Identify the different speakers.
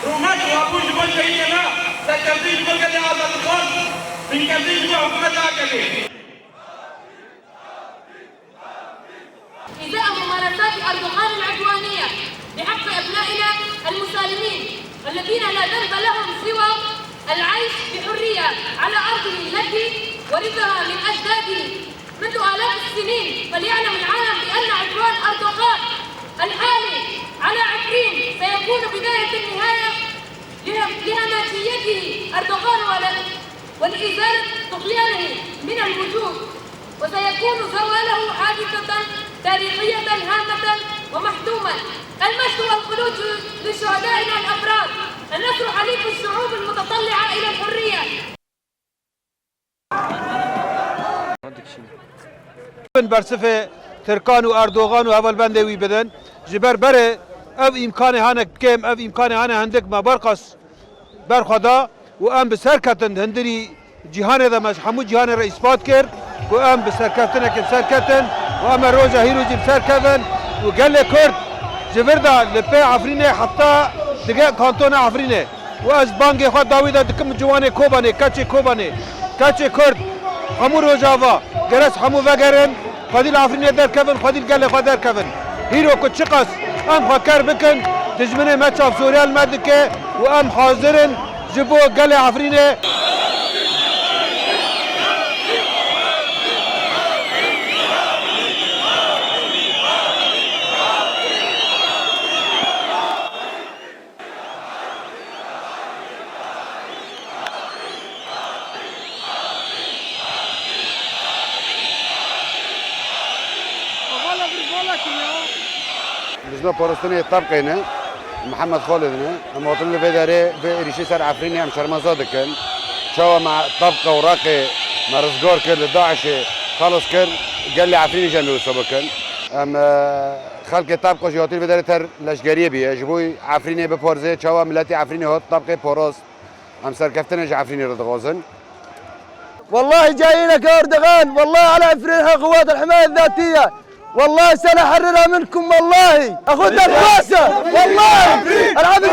Speaker 1: رومات وابوش بلشينا سكرتيش بلقى هذا الخط من كرتيش بحكومة أكلي.
Speaker 2: إزاء ممارسات أردوغان العدوانية بحق أبنائنا المسالمين الذين لا ذنب لهم سوى العيش بحرية على أرضه التي ورثها من أجداده منذ آلاف السنين. فليعلم العالم بأن عدوان أردوغان الحالي على عفرين سيكون بداية النهاية لهمجيته أردوغان ولإزالة طغيانه من الوجود، وسيكون زواله حادثة تاريخية هامة ومحتومة. المجد والخلود لشهدائنا الأبرار، النصر حليف الشعوب المتطلعة إلى الحرية.
Speaker 3: برصفه ترکان و اردوغان و اول بنده وی بدن جبر بره او امکان هانه کم او امکان هانه هندک ما برقص برخدا و ام بسرکتن هندری جهان ده مش همو جهان را اثبات کرد و ام بسرکتن که سرکتن و ام روزا هیرو جب سرکتن و گله کرد جبردا لپی عفرینه حتی دیگه کانتون عفرینه و از بانگ خود داویدا دکم جوانه کوبانه کچه کرد همو روزاوا گرس همو وگرن خديل عفريني در كفن خديل قال خد در كفن هيرو كتشقص ام فكر بكن دجمنه ما تشاف سوريا المدكه وام حاضرن جبو قال عفريني
Speaker 4: بجنا پرستنی طبقه نه محمد خالد نه اما وطن في داره في ريشي سر عفريني هم شرمزاد كن شوا مع طبقه وراقي مرزقار كرد داعش خلص كر قال لي عفريني جنبي وسبكن ام خلق طبقه جواتي في داره تر لشگریه بیه جبوی عفريني بپارزه شوا ملتي عفريني هات طبقه پاراست هم سركفتنج عفريني ردغازن
Speaker 5: والله جايينك يا اردوغان والله على عفرينها قوات الحمايه الذاتيه والله سنحررها منكم والله اخذنا الراسه والله العب